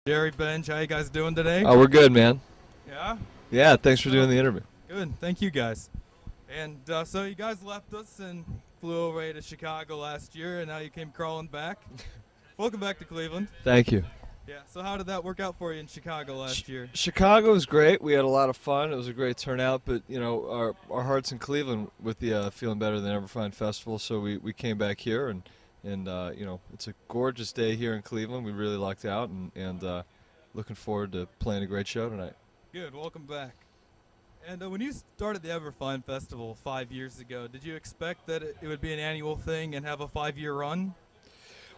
Jerry, Benj, how you guys doing today? Oh, we're good, man. Yeah? Yeah, thanks for doing the interview. Good, thank you guys. And so you guys left us and flew away to Chicago last year, and now you came crawling back. Welcome back to Cleveland. Thank you. Yeah, so how did that work out for you in Chicago last year? Chicago was great. We had a lot of fun. It was a great turnout, but you know, our hearts in Cleveland with the Feeling Better Than Everfine Festival, so we came back here, and you know, it's a gorgeous day here in Cleveland. We really lucked out, and looking forward to playing a great show tonight. Good, welcome back. And when you started the Everfine Festival 5 years ago, did you expect that it would be an annual thing and have a 5-year run?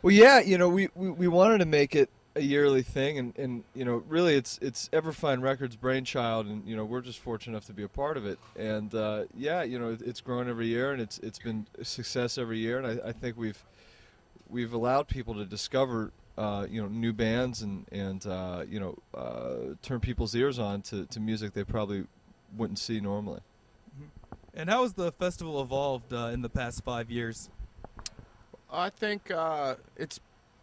Well, yeah, you know, we wanted to make it a yearly thing, and you know, really it's Everfine Records' brainchild, and you know, we're just fortunate enough to be a part of it. And yeah, you know, it's grown every year, and it's been a success every year, and I think we've allowed people to discover you know, new bands and you know, turn people's ears on to music they probably wouldn't see normally. And how has the festival evolved in the past 5 years? I think it's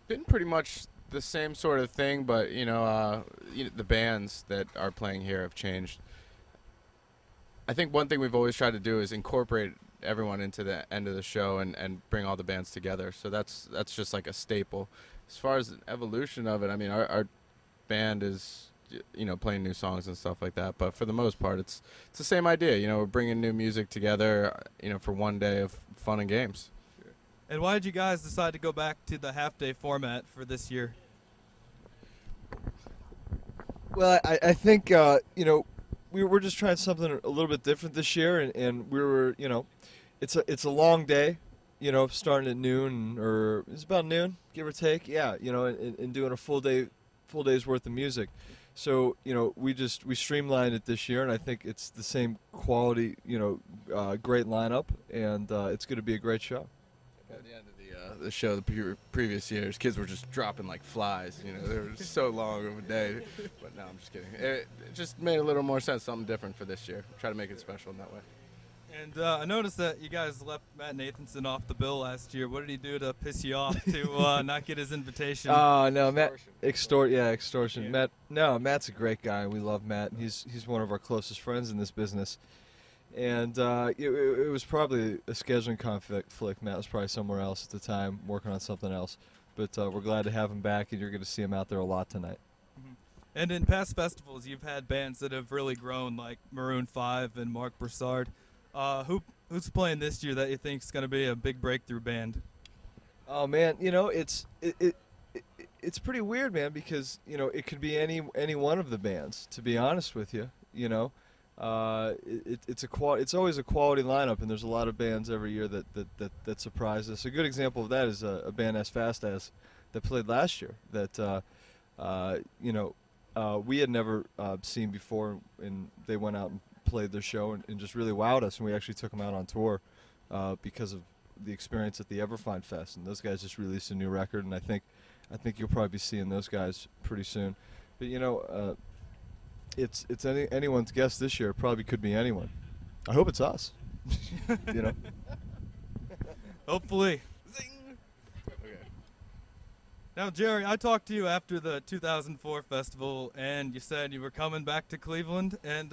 been pretty much the same sort of thing, but you know, the bands that are playing here have changed. I think one thing we've always tried to do is incorporate everyone into the end of the show and bring all the bands together. So that's just like a staple. As far as the evolution of it, I mean, our band is, you know, playing new songs and stuff like that. But for the most part, it's the same idea. You know, we're bringing new music together, you know, for one day of fun and games. And why did you guys decide to go back to the half-day format for this year? Well, I think you know, we're just trying something a little bit different this year, and we were, you know, it's a long day, you know, starting at noon, or it's about noon, give or take. Yeah, you know, and doing a full day's worth of music. So you know, we streamlined it this year, and I think it's the same quality, you know, great lineup, and it's going to be a great show. At the end of the show, the previous years, kids were just dropping like flies. You know, they were so long of a day. But no, I'm just kidding. It just made a little more sense, something different for this year. Try to make it special in that way. And I noticed that you guys left Matt Nathanson off the bill last year. What did he do to piss you off to not get his invitation? Oh no, Matt, extortion. Yeah. Matt, no, Matt's a great guy, and we love Matt. He's one of our closest friends in this business. And it was probably a scheduling conflict. Matt was probably somewhere else at the time, working on something else. But we're glad to have him back, and you're going to see him out there a lot tonight. Mm-hmm. And in past festivals, you've had bands that have really grown, like Maroon 5 and Mark Broussard. Who's playing this year that you think is going to be a big breakthrough band? Oh man, you know, it's pretty weird, man, because you know, it could be any one of the bands. To be honest with you, you know. It's always a quality lineup, and there's a lot of bands every year that surprise us. A good example of that is a band As Fast As that played last year that you know, we had never seen before, and they went out and played their show and just really wowed us, and we actually took them out on tour because of the experience at the Everfine Fest. And those guys just released a new record, and I think you'll probably be seeing those guys pretty soon. But you know, it's anyone's guess this year. It probably could be anyone. I hope it's us. You know. Hopefully. Zing. Okay. Now, Jerry, I talked to you after the 2004 festival, and you said you were coming back to Cleveland, and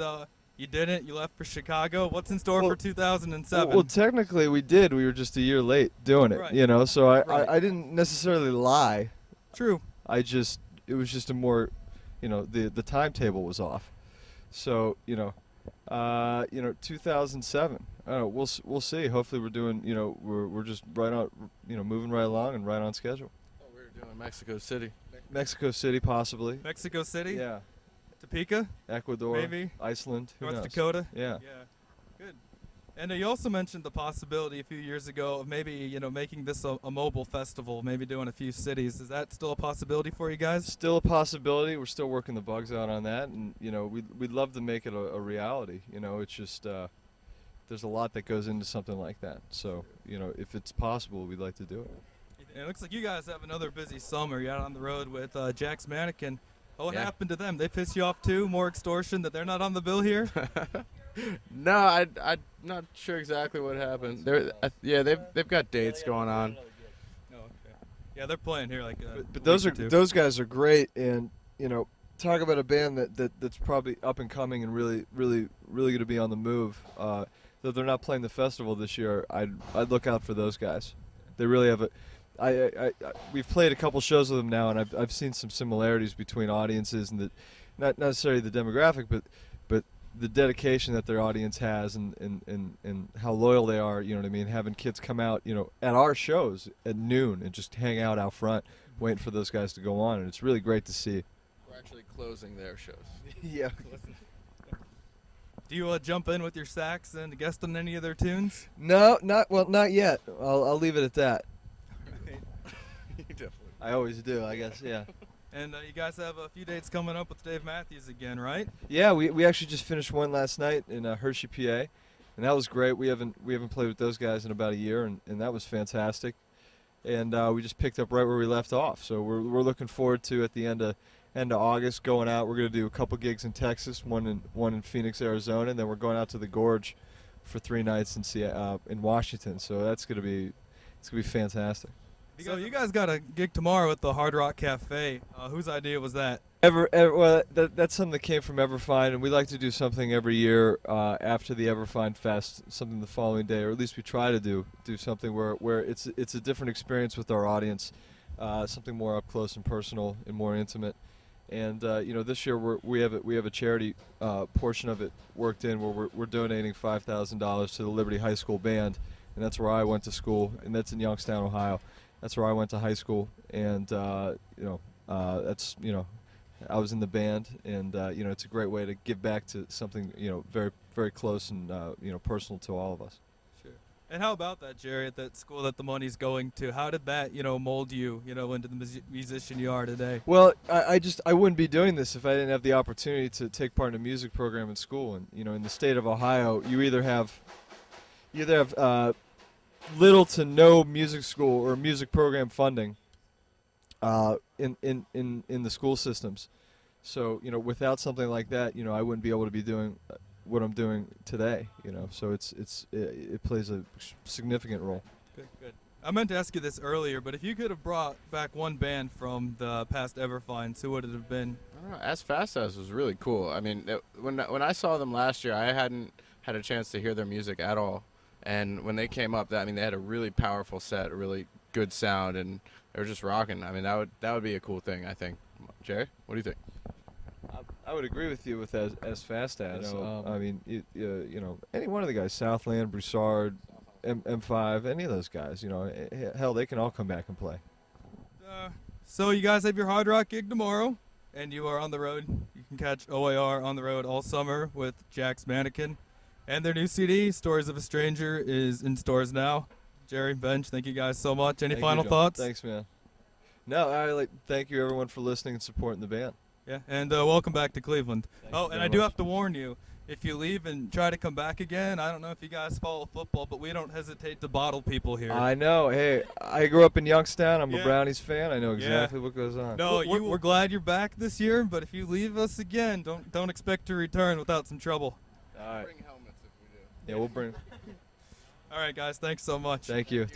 you didn't. You left for Chicago. What's in store for 2007? Well, technically we did. We were just a year late doing it. Right. You know, so Right. I didn't necessarily lie. True. It was just a more, you know, the timetable was off. So you know, 2007. I don't know, we'll see. Hopefully we're doing, you know, we're just right on, you know, moving right along and right on schedule. Oh, we were doing Mexico City. Mexico City, possibly. Mexico City? Yeah. Topeka? Ecuador. Maybe. Iceland. Who North knows? Dakota? Yeah. Yeah. Good. And you also mentioned the possibility a few years ago of maybe, you know, making this a mobile festival, maybe doing a few cities. Is that still a possibility for you guys? Still a possibility. We're still working the bugs out on that, and you know, we'd love to make it a reality. You know, it's just there's a lot that goes into something like that. So you know, if it's possible, we'd like to do it. It looks like you guys have another busy summer. You're out on the road with Jack's Mannequin. What Yeah. happened to them? They piss you off too? More extortion that they're not on the bill here? No, I'm not sure exactly what happened. Yeah, they've got dates going on. Oh, okay. Yeah, they're playing here like. But those guys are great, and you know, talk about a band that's probably up and coming and really going to be on the move. Though they're not playing the festival this year, I'd look out for those guys. They really have we've played a couple shows with them now, and I've seen some similarities between audiences and not necessarily the demographic, but the dedication that their audience has and how loyal they are. You know what I mean? Having kids come out, you know, at our shows at noon and just hang out front, waiting for those guys to go on, and it's really great to see. We're actually closing their shows. Yeah. Do you jump in with your sax and guest on any of their tunes? No, not yet. I'll leave it at that. Definitely. I always do, I guess. Yeah. And you guys have a few dates coming up with Dave Matthews again, right? Yeah, we actually just finished one last night in Hershey, PA, and that was great. We haven't played with those guys in about a year, and that was fantastic. And we just picked up right where we left off. So we're looking forward to at the end of August going out. We're going to do a couple gigs in Texas, one in Phoenix, Arizona, and then we're going out to the Gorge for 3 nights in Washington. So it's going to be fantastic. So you guys got a gig tomorrow at the Hard Rock Cafe. Whose idea was that? Well, that's something that came from Everfine, and we like to do something every year after the Everfine Fest, something the following day, or at least we try to do something where it's a different experience with our audience, something more up close and personal and more intimate. And you know, this year we have a charity portion of it worked in where we're donating $5,000 to the Liberty High School band, and that's where I went to school, and that's in Youngstown, Ohio. That's where I went to high school, and that's, you know, I was in the band, and you know, it's a great way to give back to something, you know, very very close and you know, personal to all of us. Sure. And how about that, Jerry, at that school that the money's going to? How did that, you know, mold you, you know, into the musician you are today? Well, I wouldn't be doing this if I didn't have the opportunity to take part in a music program in school. And you know, in the state of Ohio, you either have little to no music school or music program funding in the school systems. So, you know, without something like that, you know, I wouldn't be able to be doing what I'm doing today, you know. So it plays a significant role. Good. I meant to ask you this earlier, but if you could have brought back one band from the past Everfines, who would it have been? I don't know. As Fast As was really cool. I mean, when I saw them last year, I hadn't had a chance to hear their music at all. And when they came up, I mean, they had a really powerful set, a really good sound, and they were just rocking. I mean, that would be a cool thing, I think. Jerry, what do you think? I would agree with you with as fast as. You know, I mean, you know, any one of the guys, Southland, Broussard, M5, any of those guys, you know, hell, they can all come back and play. So you guys have your Hard Rock gig tomorrow, and you are on the road. You can catch O.A.R. on the road all summer with Jack's Mannequin. And their new CD, Stories of a Stranger, is in stores now. Jerry, Benj, thank you guys so much. Any final thoughts? Thanks, man. No, thank you everyone for listening and supporting the band. Yeah, and welcome back to Cleveland. Thank and I do have to warn you, if you leave and try to come back again, I don't know if you guys follow football, but we don't hesitate to bottle people here. I know. Hey, I grew up in Youngstown. I'm a Brownies fan. I know exactly what goes on. No, we're glad you're back this year, but if you leave us again, don't expect to return without some trouble. All right. Bring helmets if we do. Yeah, we'll bring. All right, guys. Thanks so much. Thank you.